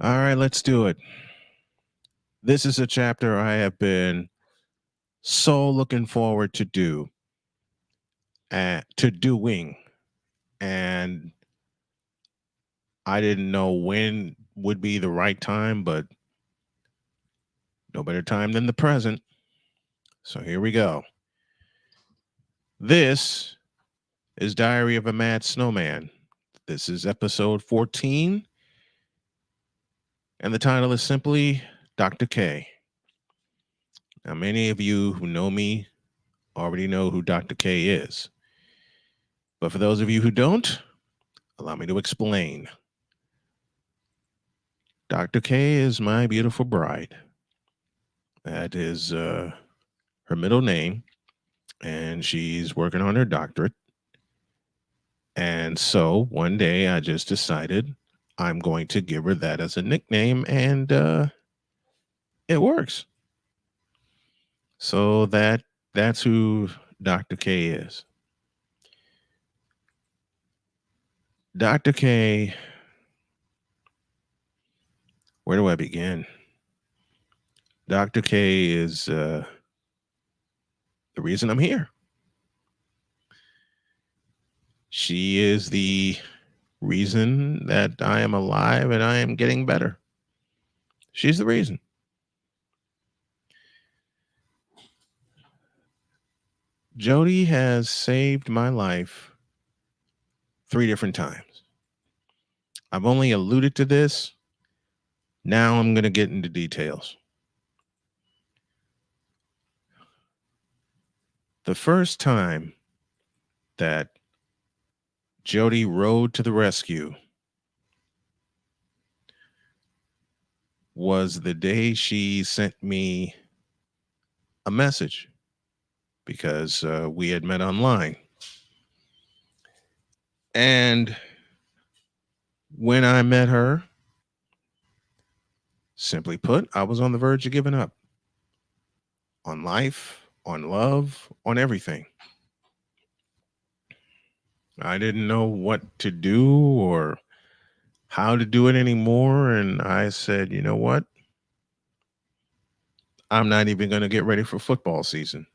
All right, let's do it. This is a chapter I have been so looking forward to doing, and I didn't know when would be the right time, but no better time than the present. So here we go. This is Diary of a Mad Snowman. This is episode 14, and the title is simply Dr. K. Now, many of you who know me already know who Dr. K is. But for those of you who don't, allow me to explain. Dr. K is my beautiful bride. That is her middle name, and she's working on her doctorate. And so one day I just decided I'm going to give her that as a nickname, and it works. So that's who Dr. K is. Dr. K, where do I begin? Dr. K is the reason I'm here. She is the reason that I am alive and I am getting better. She's the reason. Jody has saved my life 3 different times. I've only alluded to this. Now I'm going to get into details. The first time that Jody rode to the rescue was the day she sent me a message because we had met online. And when I met her, simply put, I was on the verge of giving up on life, on love, on everything. I didn't know what to do or how to do it anymore. And I said, you know what? I'm not even going to get ready for football season.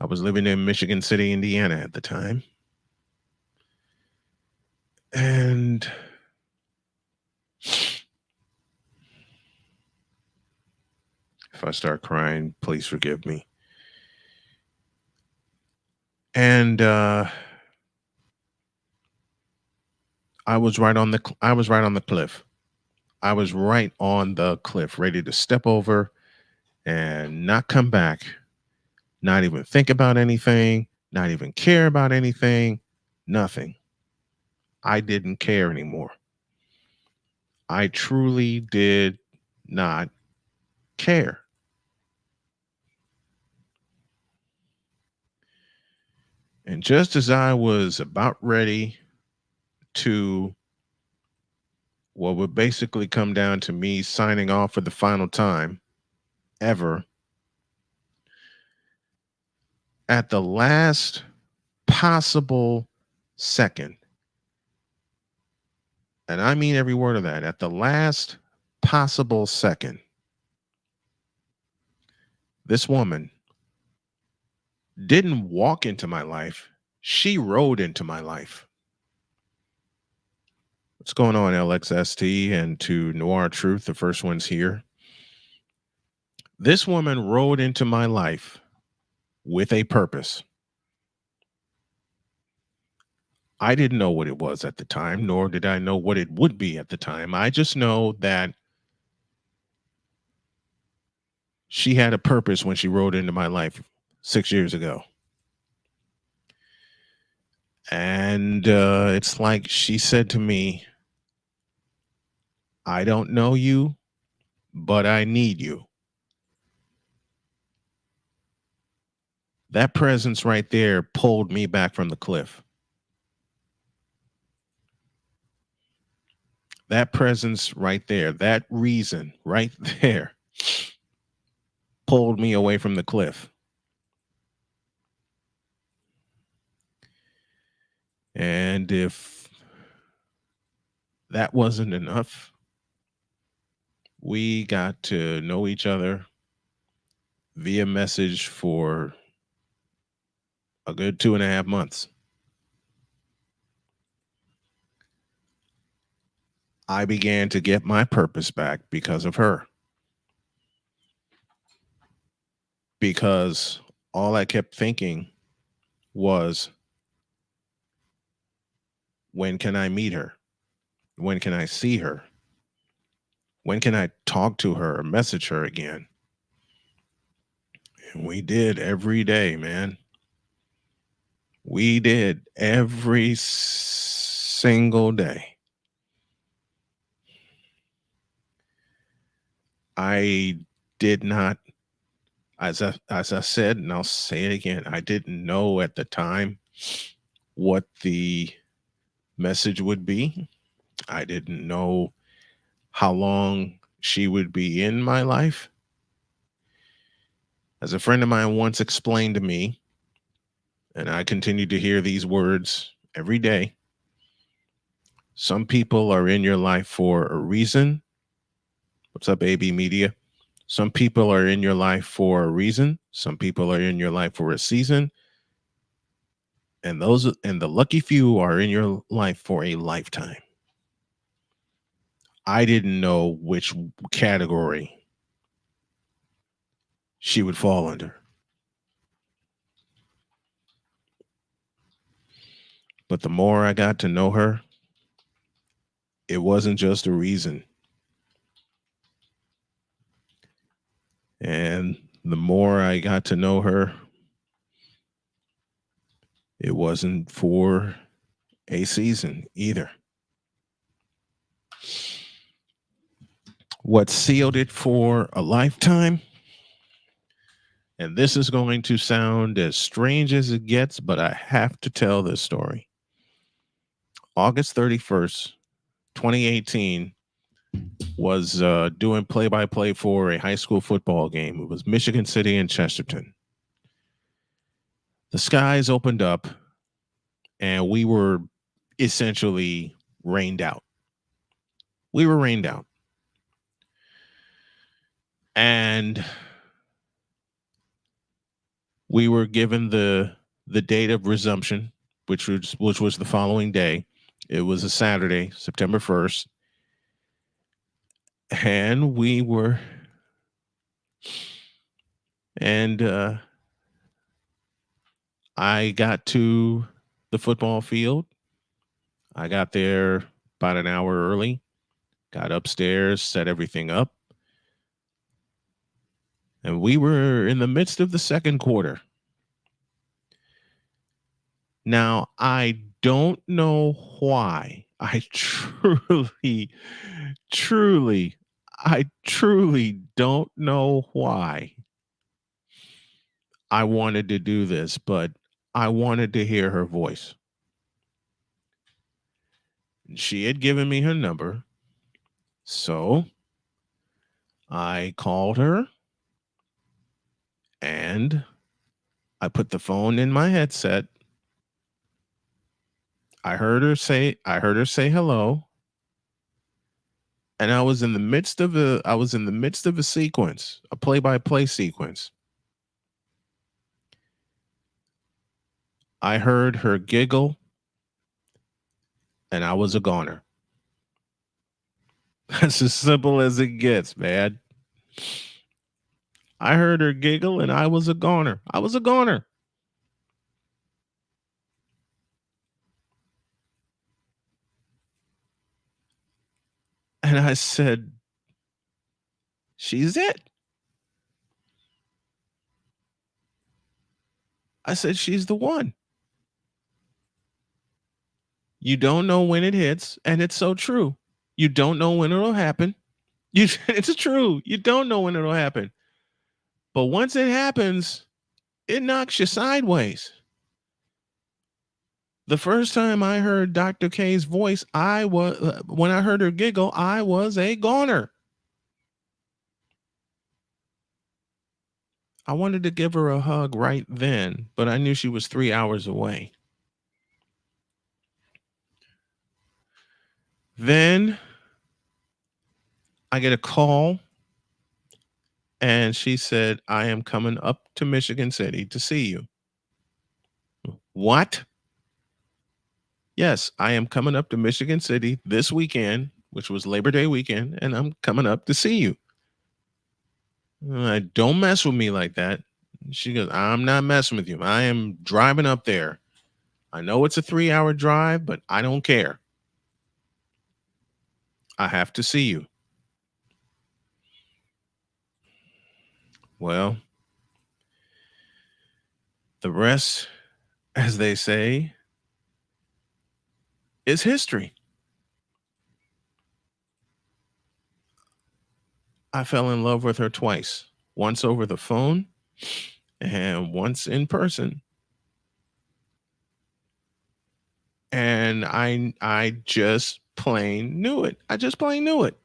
I was living in Michigan City, Indiana at the time. And if I start crying, please forgive me. And I was right on the cliff. I was right on the cliff, ready to step over and not come back, not even think about anything, not even care about anything, nothing. I didn't care anymore. I truly did not care. And just as I was about ready to, what would basically come down to me signing off for the final time ever, at the last possible second, and I mean every word of that, at the last possible second, this woman didn't walk into my life. She rode into my life. What's going on, LXST and to Noir Truth? The first one's here. This woman rode into my life with a purpose. I didn't know what it was at the time, nor did I know what it would be at the time. I just know that she had a purpose when she rode into my life 6 years ago. And it's like she said to me, I don't know you, but I need you. That presence right there pulled me back from the cliff. That presence right there, that reason right there pulled me away from the cliff. And if that wasn't enough, We got to know each other via message for a good 2.5 months. I began to get my purpose back because of her, because all I kept thinking was, when can I meet her? When can I see her? When can I talk to her or message her again? And we did every day, man. We did every single day. I did not, as I said, and I'll say it again, I didn't know at the time what the message would be. I didn't know how long she would be in my life. As a friend of mine once explained to me, and I continue to hear these words every day, some people are in your life for a reason. What's up, AB Media? Some people are in your life for a reason. Some people are in your life for a season. And the lucky few are in your life for a lifetime. I didn't know which category she would fall under. But the more I got to know her, it wasn't just a reason. And the more I got to know her, it wasn't for a season either. What sealed it for a lifetime? And this is going to sound as strange as it gets, but I have to tell this story. August 31st, 2018, was doing play by play for a high school football game. It was Michigan City and Chesterton. The skies opened up and we were essentially rained out. We were rained out. And we were given the date of resumption, which was the following day. It was a Saturday, September 1st. And we were and I got to the football field. I got there about an hour early, got upstairs, set everything up, and we were in the midst of the second quarter. Now, I don't know why. I truly, I truly don't know why I wanted to do this, but I wanted to hear her voice. She had given me her number. So I called her and I put the phone in my headset. I heard her say hello. And I was in the midst of a sequence, a play-by-play sequence. I heard her giggle and I was a goner. That's as simple as it gets, man. I heard her giggle and I was a goner. I was a goner. And I said, she's it. I said, she's the one. You don't know when it hits, and it's so true. You don't know when it'll happen. It's true. You don't know when it'll happen. But once it happens, it knocks you sideways. The first time I heard Dr. K's voice, when I heard her giggle, I was a goner. I wanted to give her a hug right then, but I knew she was 3 hours away. Then I get a call and she said, I am coming up to Michigan City to see you. What? Yes, I am coming up to Michigan City this weekend, which was Labor Day weekend, and I'm coming up to see you. Don't mess with me like that. She goes, I'm not messing with you. I am driving up there. I know it's a 3-hour drive, but I don't care. I have to see you. Well, the rest, as they say, is history. I fell in love with her twice, once over the phone and once in person. And I just plain knew it. I just plain knew it.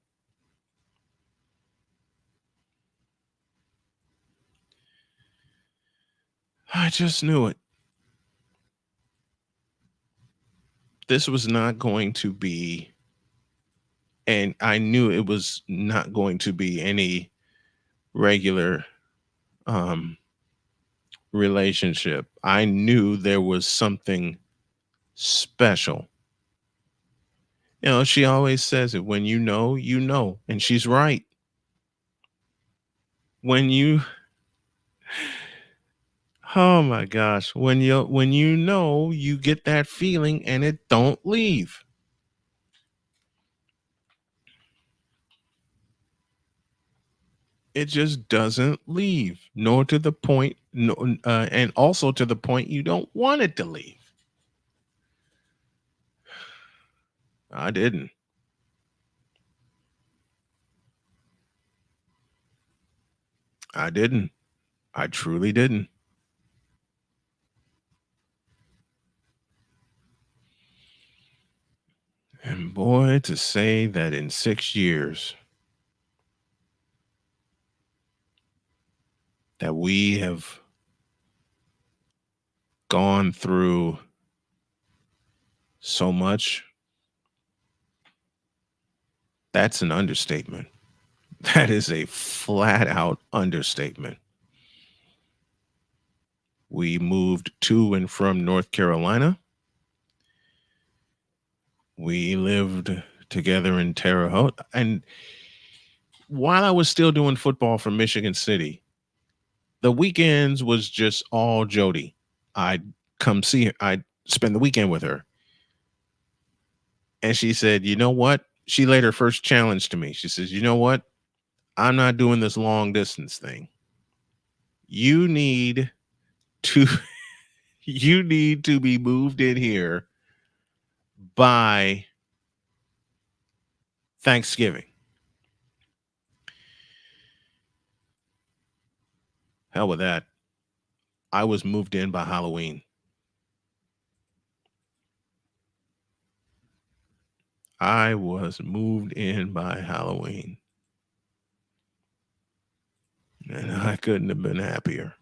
I just knew it. This was not going to be, and I knew it was not going to be any regular um relationship. I knew there was something special. You know, she always says it, when you know, and she's right. When you Oh my gosh, when you know, you get that feeling and it don't leave. It just doesn't leave, nor to the point, no, and also to the point you don't want it to leave. I didn't. I didn't. I truly didn't. And boy, to say that in 6 years that we have gone through so much, that's an understatement. That is a flat out understatement. We moved to and from North Carolina. We lived together in Terre Haute. And while I was still doing football for Michigan City, the weekends was just all Jody. I'd come see her. I'd spend the weekend with her. And she said, you know what? She laid her first challenge to me. She says, you know what? I'm not doing this long distance thing. You need to you need to be moved in here by Thanksgiving. Hell with that. I was moved in by Halloween. I was moved in by Halloween. And I couldn't have been happier.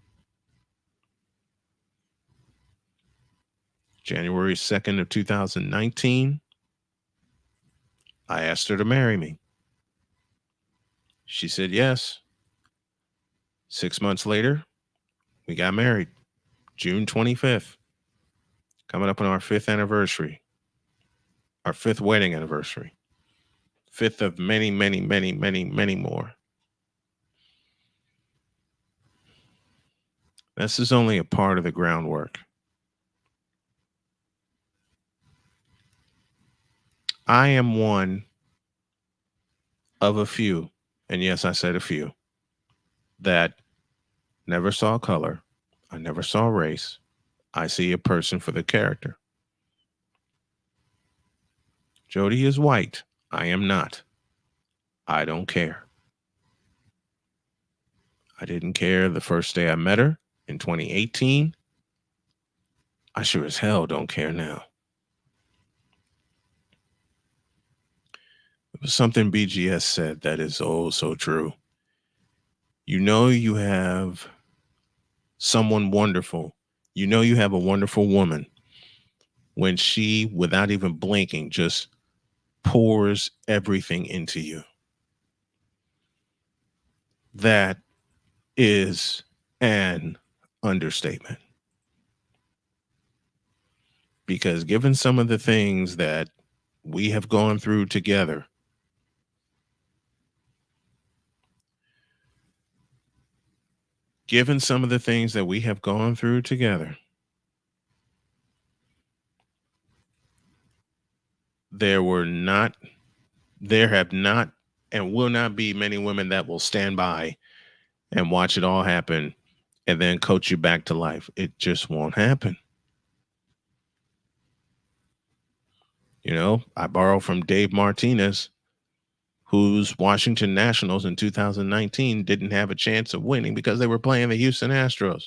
January 2nd of 2019, I asked her to marry me. She said yes. 6 months later, we got married. June 25th, coming up on our fifth anniversary, our fifth wedding anniversary, fifth of many, many, many, many, many more. This is only a part of the groundwork. I am one of a few, and yes, I said a few, that never saw color. I never saw race. I see a person for the character. Jody is white. I am not. I don't care. I didn't care the first day I met her in 2018. I sure as hell don't care now. It was something BGS said that is oh so true. You know you have someone wonderful. You know you have a wonderful woman when she, without even blinking, just pours everything into you. That is an understatement. Because given some of the things that we have gone through together, given some of the things that we have gone through together, there have not, and will not be many women that will stand by and watch it all happen and then coach you back to life. It just won't happen. You know, I borrow from Dave Martinez, whose Washington Nationals in 2019 didn't have a chance of winning because they were playing the Houston Astros.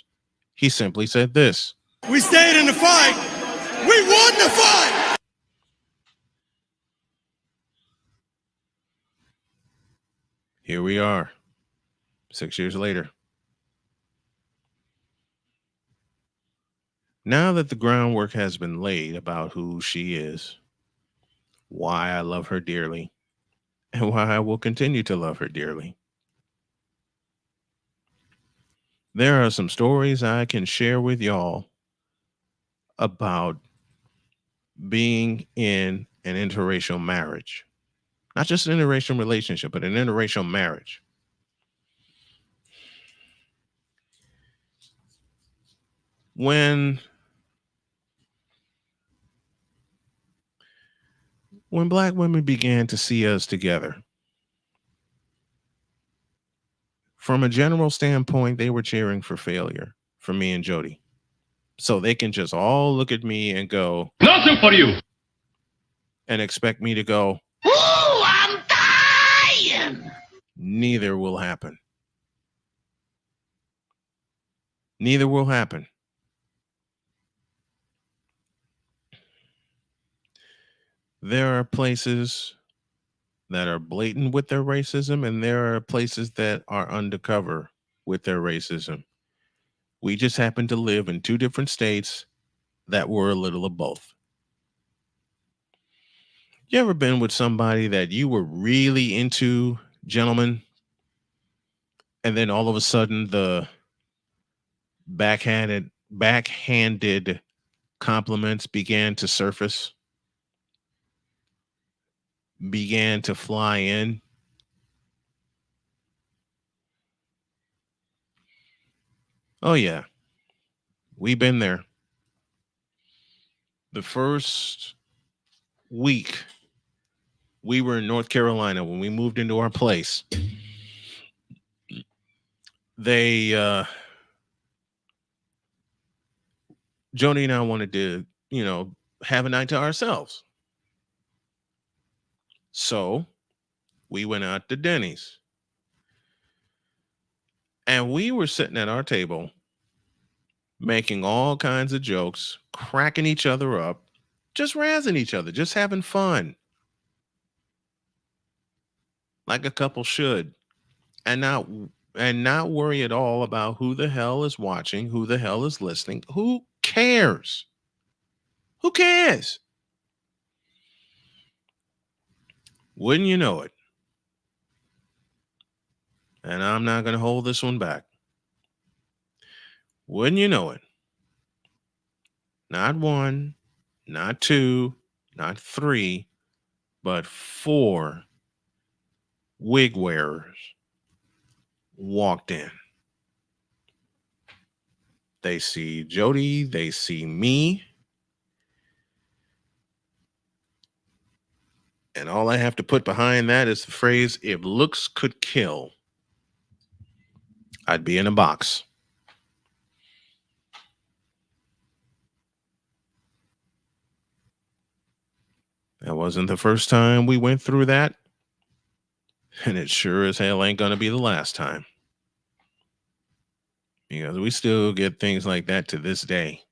He simply said this: "We stayed in the fight. We won the fight." Here we are, 6 years later. Now that the groundwork has been laid about who she is, why I love her dearly, and why I will continue to love her dearly, there are some stories I can share with y'all about being in an interracial marriage. Not just an interracial relationship, but an interracial marriage. When black women began to see us together, from a general standpoint, they were cheering for failure for me and Jody. So they can just all look at me and go, "Nothing for you," and expect me to go, "Ooh, I'm dying." Neither will happen. Neither will happen. There are places that are blatant with their racism, and there are places that are undercover with their racism. We just happen to live in two different states that were a little of both. You ever been with somebody that you were really into, gentlemen, and then all of a sudden the backhanded compliments began to surface, began to fly in? Oh yeah, we've been there. The first week we were in North Carolina when we moved into our place, they Joni and I wanted to, have a night to ourselves. So we went out to Denny's. And we were sitting at our table making all kinds of jokes, cracking each other up, just razzing each other, just having fun. Like a couple should. And not worry at all about who the hell is watching, who the hell is listening. Who cares? Who cares? Wouldn't you know it? And I'm not going to hold this one back. Wouldn't you know it? Not one, not two, not three, but four wig wearers walked in. They see Jody, they see me, and all I have to put behind that is the phrase, if looks could kill, I'd be in a box. That wasn't the first time we went through that, and it sure as hell ain't gonna be the last time. Because we still get things like that to this day.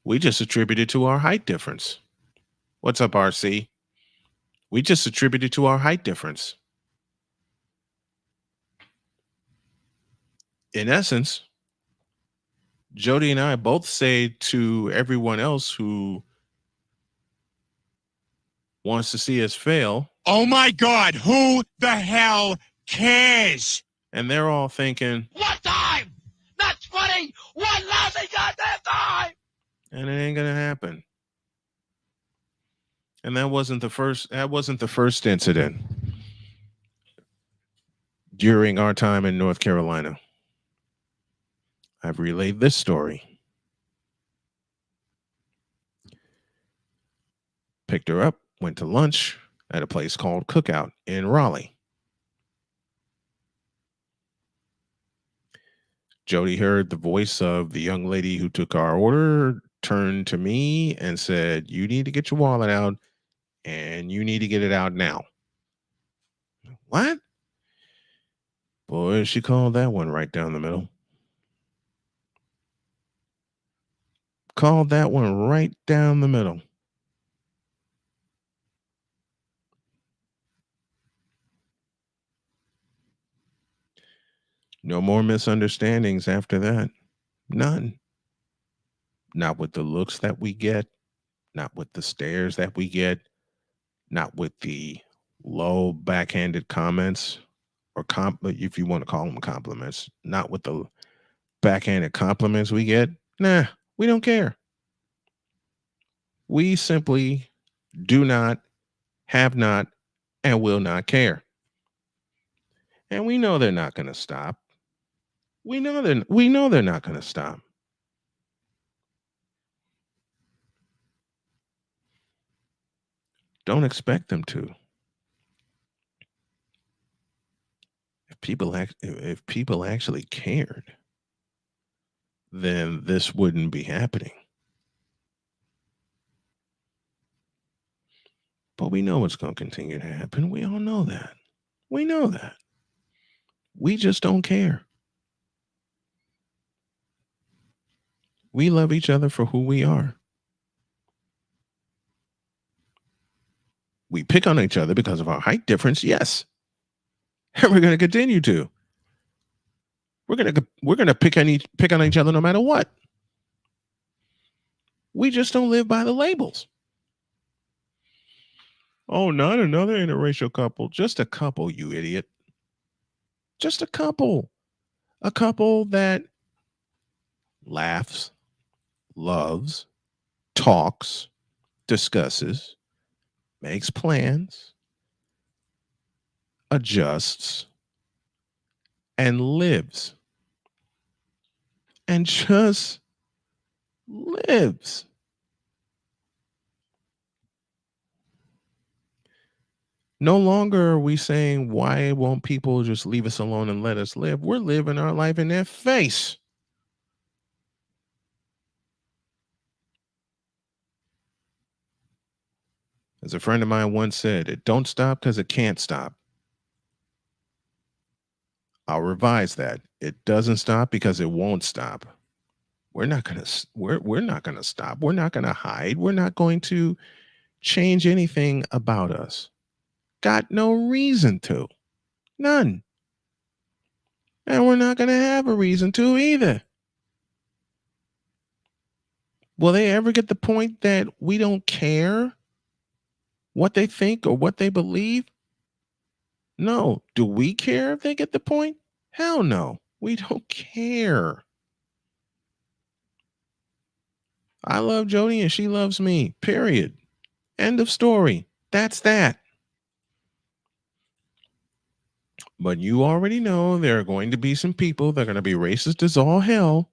We just attribute it to our height difference. What's up, RC? We just attribute it to our height difference. In essence, Jody and I both say to everyone else who wants to see us fail, Oh my God, who the hell cares? And they're all thinking, One time! That's funny! One lousy goddamn time! and it ain't gonna happen. And that wasn't the first incident during our time in North Carolina. I've relayed this story. Picked her up, went to lunch at a place called Cookout in Raleigh. Jody heard the voice of the young lady who took our order, turned to me and said, "You need to get your wallet out and you need to get it out now." What? Boy, she called that one right down the middle. Called that one right down the middle. No more misunderstandings after that. None. Not with the looks that we get, not with the stares that we get, not with the low backhanded comments or if you want to call them compliments, not with the backhanded compliments we get. Nah, we don't care. We simply do not, have not, and will not care. And we know they're not going to stop. We know they're not going to stop. Don't expect them to. If people actually cared, then this wouldn't be happening. But we know it's going to continue to happen. We all know that. We know that. We just don't care. We love each other for who we are. We pick on each other because of our height difference, yes. And we're going to continue to. We're going to pick on each other no matter what. We just don't live by the labels. Oh, not another interracial couple. Just a couple, you idiot. Just a couple. A couple that laughs, loves, talks, discusses, makes plans, adjusts, and lives. And just lives. No longer are we saying, why won't people just leave us alone and let us live? We're living our life in their face. As a friend of mine once said, it don't stop because it can't stop. I'll revise that. It doesn't stop because it won't stop. We're not gonna we're not gonna stop. We're not gonna hide. We're not going to change anything about us. Got no reason to. None. And we're not gonna have a reason to either. Will they ever get the point that we don't care what they think or what they believe? No. Do we care if they get the point? Hell no. We don't care. I love Jody and she loves me. Period. End of story. That's that. But you already know there are going to be some people that are going to be racist as all hell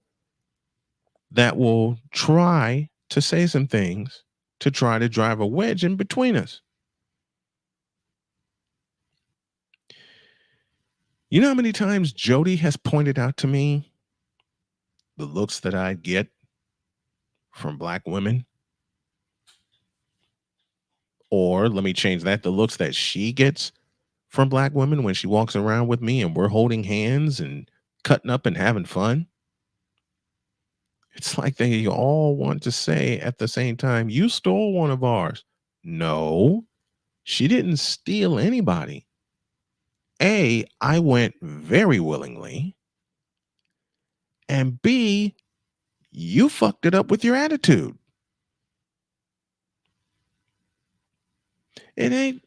that will try to say some things to try to drive a wedge in between us. You know how many times Jody has pointed out to me the looks that I get from black women? Or let me change that, the looks that she gets from black women when she walks around with me and we're holding hands and cutting up and having fun. It's like they all want to say at the same time, you stole one of ours. No, she didn't steal anybody. A, I went very willingly. And B, you fucked it up with your attitude. It ain't,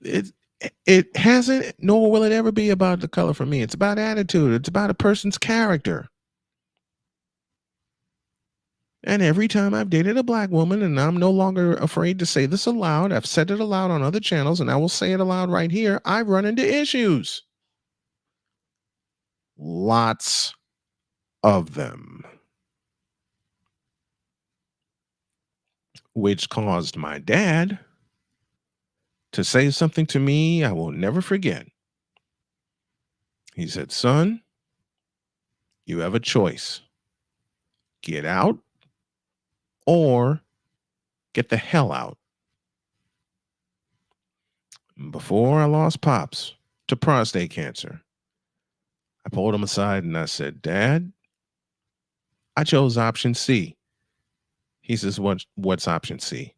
It hasn't, nor will it ever be about the color for me. It's about attitude. It's about a person's character. And every time I've dated a black woman, and I'm no longer afraid to say this aloud, I've said it aloud on other channels, and I will say it aloud right here, I've run into issues. Lots of them. Which caused my dad to say something to me I will never forget. He said, "Son, you have a choice. Get out or get the hell out." Before I lost Pops to prostate cancer, I pulled him aside and I said, "Dad, I chose option C." He says, "What's option C?"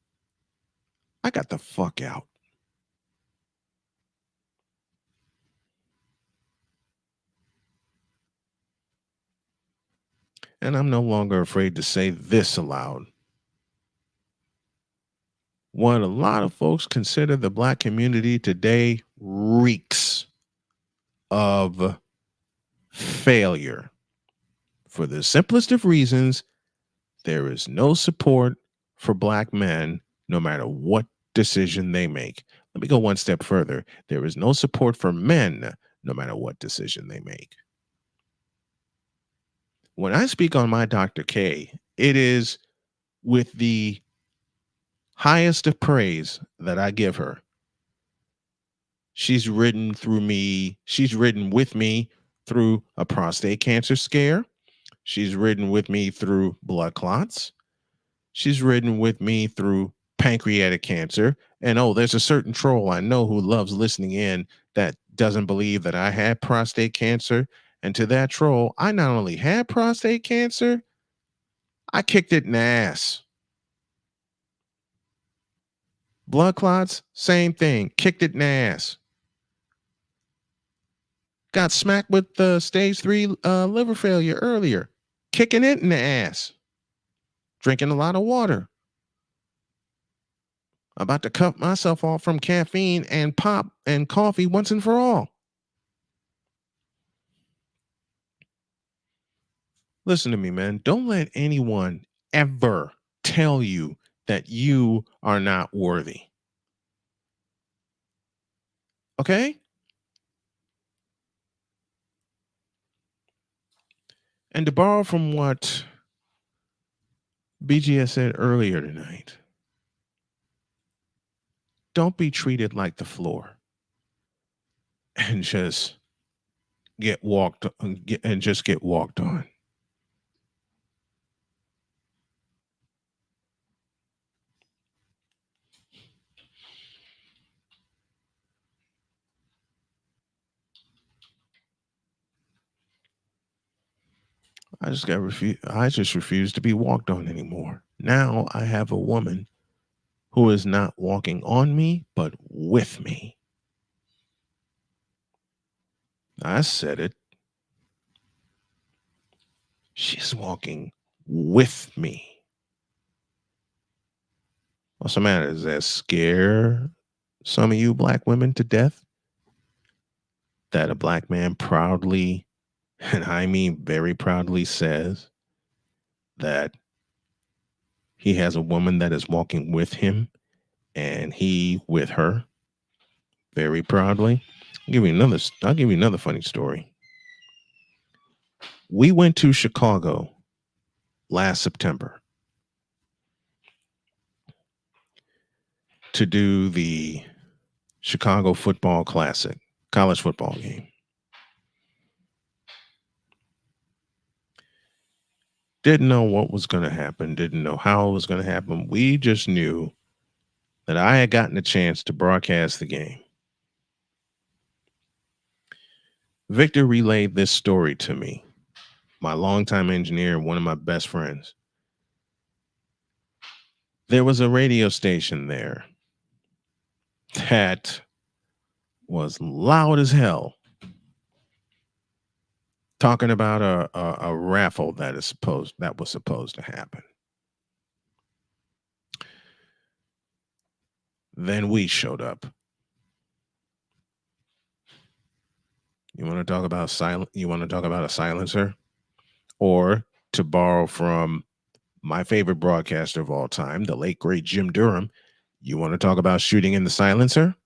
I got the fuck out. And I'm no longer afraid to say this aloud. What a lot of folks consider the black community today reeks of failure. For the simplest of reasons, there is no support for black men no matter what decision they make. Let me go one step further. There is no support for men no matter what decision they make. When I speak on my Dr. K, it is with the highest of praise that I give her. She's ridden with me through a prostate cancer scare. She's ridden with me through blood clots. She's ridden with me through pancreatic cancer. And oh, there's a certain troll I know who loves listening in that doesn't believe that I had prostate cancer. And to that troll, I not only had prostate cancer, I kicked it in the ass. Blood clots, same thing, kicked it in the ass. Got smacked with stage 3 liver failure earlier, kicking it in the ass. Drinking a lot of water. About to cut myself off from caffeine and pop and coffee once and for all. Listen to me, man. Don't let anyone ever tell you that you are not worthy. Okay? And to borrow from what BGS said earlier tonight, don't be treated like the floor and just get walked on. I just refuse to be walked on anymore. Now I have a woman who is not walking on me, but with me. I said it. She's walking with me. What's the matter? Does that scare some of you black women to death? That a black man proudly, and I mean very proudly, says that he has a woman that is walking with him and he with her very proudly. I'll give you another funny story. We went to Chicago last September to do the Chicago Football Classic, college football game. Didn't know what was going to happen, didn't know how it was going to happen. We just knew that I had gotten a chance to broadcast the game. Victor relayed this story to me, my longtime engineer, one of my best friends. There was a radio station there that was loud as hell, talking about a raffle that was supposed to happen. Then we showed up. You want to talk about silent? You want to talk about a silencer, or to borrow from my favorite broadcaster of all time, the late great Jim Durham? You want to talk about shooting in the silencer?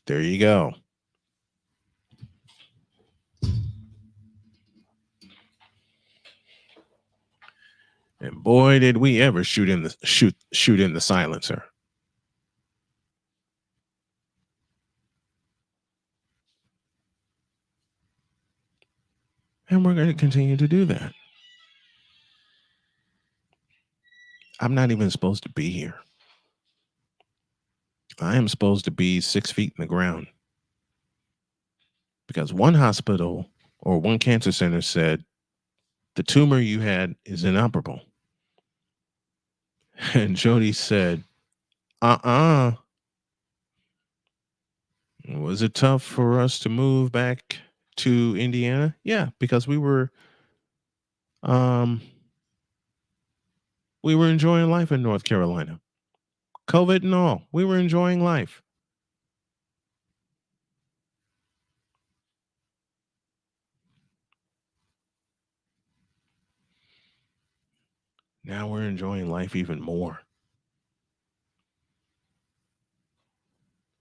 There you go. And boy, did we ever shoot in the silencer. And we're going to continue to do that. I'm not even supposed to be here. I am supposed to be 6 feet in the ground. Because one hospital or one cancer center said the tumor you had is inoperable. And Jody said, uh-uh. Was it tough for us to move back to Indiana? Yeah, because um we were enjoying life in North Carolina. COVID and all. We were enjoying life. Now we're enjoying life even more.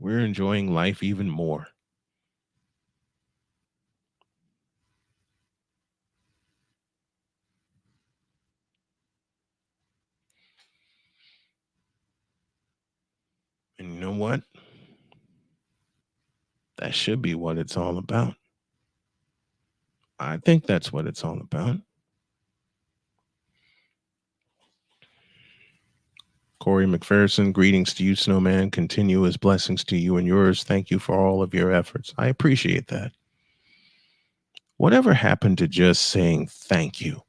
We're enjoying life even more. And you know what? That should be what it's all about. I think that's what it's all about. Corey McPherson, greetings to you, Snowman. Continuous blessings to you and yours. Thank you for all of your efforts. I appreciate that. Whatever happened to just saying thank you?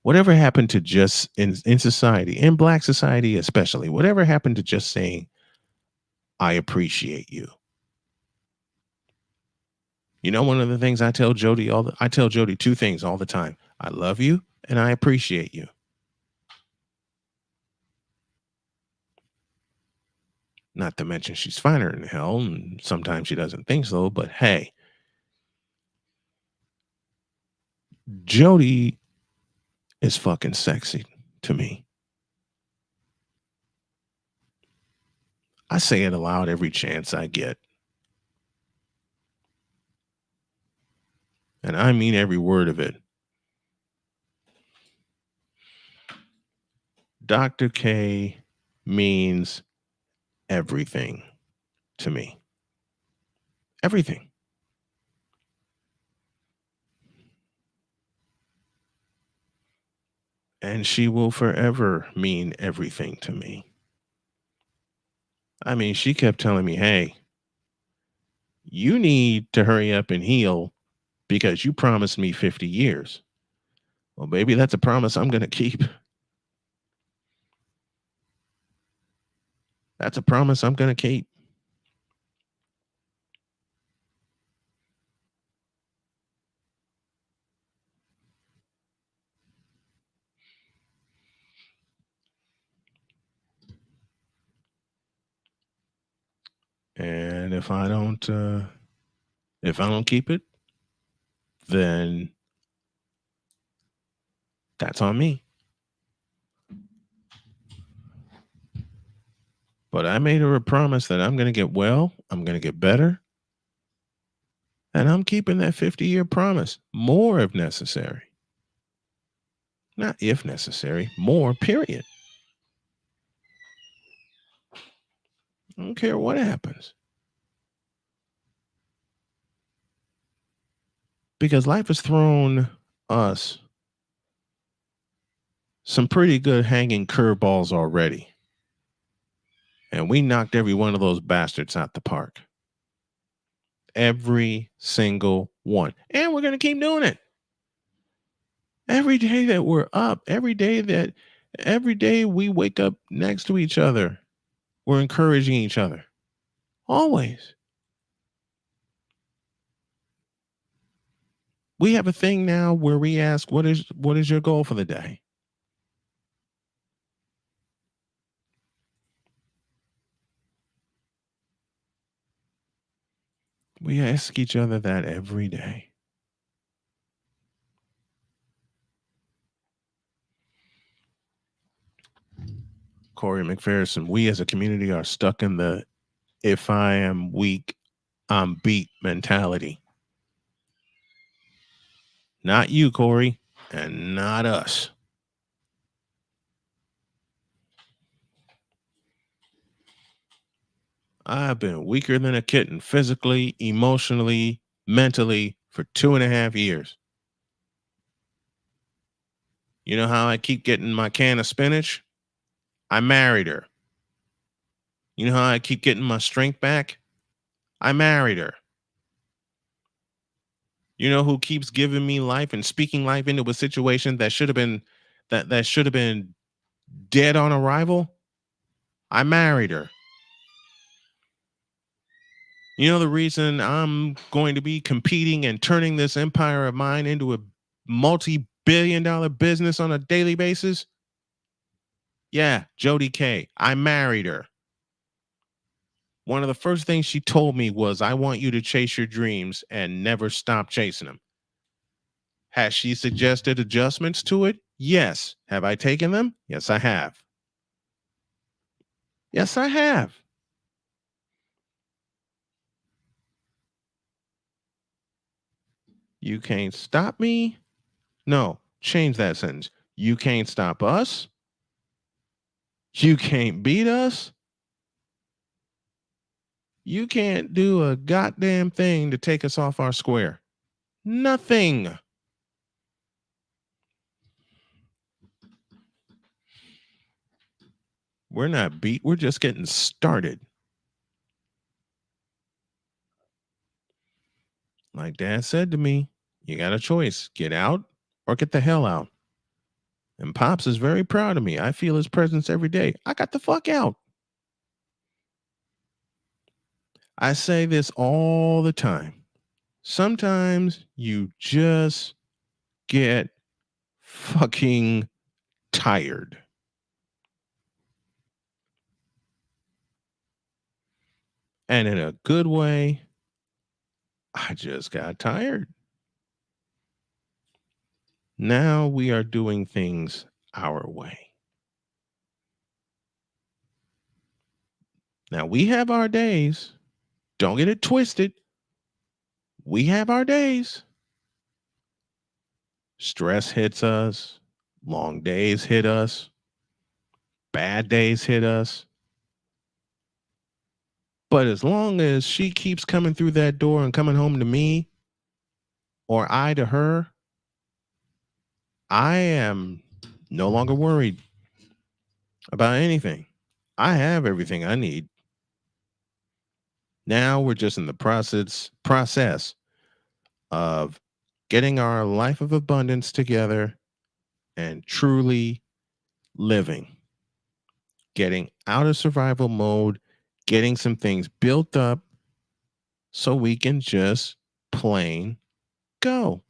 Whatever happened to just in society, in Black society especially, whatever happened to just saying, I appreciate you? You know, one of the things I tell Jody I tell Jody two things all the time. I love you and I appreciate you. Not to mention she's finer than hell, and sometimes she doesn't think so, but hey, Jody is fucking sexy to me. I say it aloud every chance I get. And I mean every word of it. Dr. K means everything to me. Everything. And she will forever mean everything to me. I mean, she kept telling me, hey, you need to hurry up and heal because you promised me 50 years. Well, baby, that's a promise I'm going to keep. That's a promise I'm going to keep. And if I don't keep it, then that's on me. But I made her a promise that I'm going to get well, I'm going to get better, and I'm keeping that 50-year promise, more if necessary. Not if necessary, more, period. I don't care what happens. Because life has thrown us some pretty good hanging curveballs already. And we knocked every one of those bastards out the park. Every single one. And we're going to keep doing it. Every day that we're up, every day we wake up next to each other, we're encouraging each other. Always. We have a thing now where we ask, what is your goal for the day? We ask each other that every day. Corey McPherson, we as a community are stuck in the if I am weak, I'm beat mentality. Not you, Corey, and not us. I've been weaker than a kitten physically, emotionally, mentally for 2.5 years. You know how I keep getting my can of spinach? I married her. You know how I keep getting my strength back? I married her. You know who keeps giving me life and speaking life into a situation that should have been that should have been dead on arrival? I married her. You know the reason I'm going to be competing and turning this empire of mine into a multi-billion-dollar business on a daily basis? Yeah, Jody K. I married her. One of the first things she told me was, I want you to chase your dreams and never stop chasing them. Has she suggested adjustments to it? Yes. Have I taken them? Yes, I have. Yes, I have. You can't stop me? No, change that sentence. You can't stop us? You can't beat us? You can't do a goddamn thing to take us off our square. Nothing. We're not beat. We're just getting started. Like Dad said to me, you got a choice, get out or get the hell out. And Pops is very proud of me. I feel his presence every day. I got the fuck out. I say this all the time. Sometimes you just get fucking tired. And in a good way, I just got tired. Now we are doing things our way. Now we have our days. Don't get it twisted. We have our days. Stress hits us. Long days hit us. Bad days hit us. But as long as she keeps coming through that door and coming home to me, or I to her, I am no longer worried about anything. I have everything I need. Now we're just in the process of getting our life of abundance together and truly living, getting out of survival mode, getting some things built up so we can just plain go.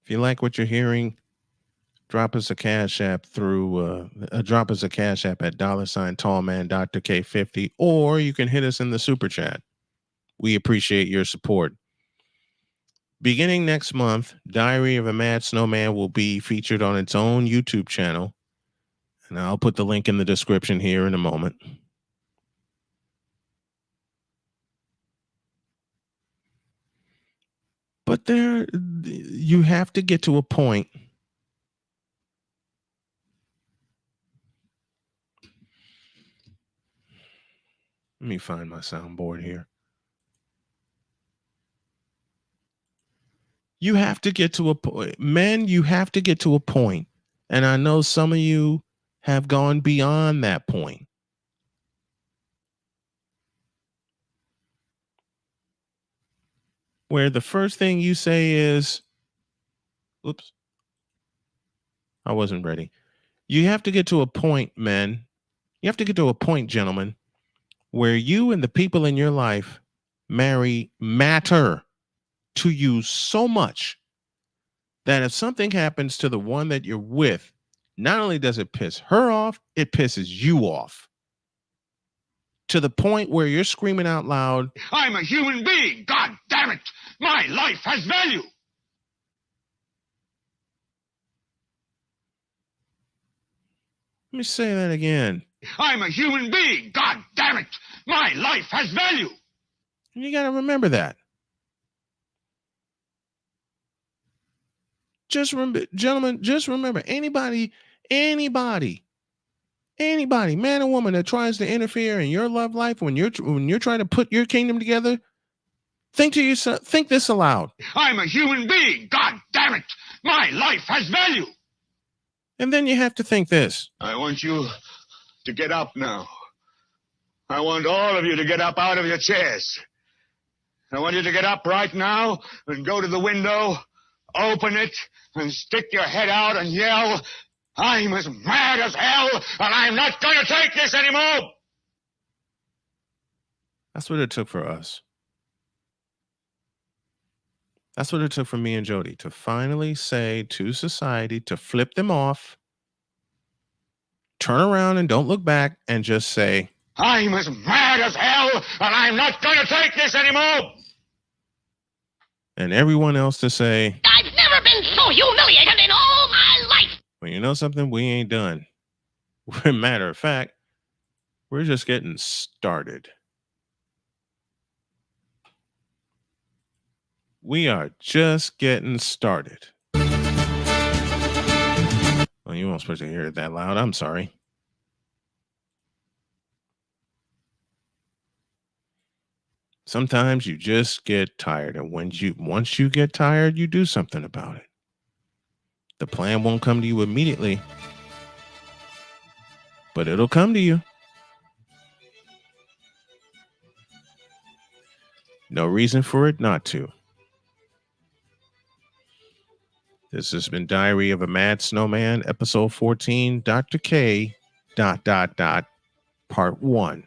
If you like what you're hearing, drop us a cash app drop us a cash app at $tallman Dr. K50, or you can hit us in the super chat. We appreciate your support. Beginning next month, Diary of a Mad Snowman will be featured on its own YouTube channel, and I'll put the link in the description here in a moment. But you have to get to a point. Let me find my soundboard here. You have to get to a point, men, you have to get to a point, and I know some of you have gone beyond that point, where the first thing you say is, oops, I wasn't ready. You have to get to a point, men. You have to get to a point, gentlemen, where you and the people in your life matter to you so much that if something happens to the one that you're with, not only does it piss her off, it pisses you off. to the point where you're screaming out loud, I'm a human being, God damn it! My life has value! let me say that again. I'm a human being, God damn it! My life has value! And you got to remember that. Just remember, gentlemen, just remember, anybody, man or woman that tries to interfere in your love life when you're trying to put your kingdom together, think to yourself, think this aloud. I'm a human being, God damn it! My life has value! And then you have to think this. I want you to get up now. I want all of you to get up out of your chairs. I want you to get up right now and go to the window, open it, and stick your head out and yell, I'm as mad as hell, and I'm not going to take this anymore! That's what it took for us. That's what it took for me and Jody to finally say to society, to flip them off, turn around and don't look back, and just say, I'm as mad as hell, and I'm not going to take this anymore! And everyone else to say, I've never been so humiliated in all my life! Well, you know something? We ain't done. Matter of fact, we're just getting started. We are just getting started. Well, you weren't supposed to hear it that loud. I'm sorry. Sometimes you just get tired, and once you get tired, you do something about it. The plan won't come to you immediately, but it'll come to you. No reason for it not to. This has been Diary of a Mad Snowman, episode 14, Dr. K, ... part 1.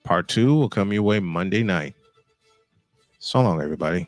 Part 2 will come your way Monday night. So long, everybody.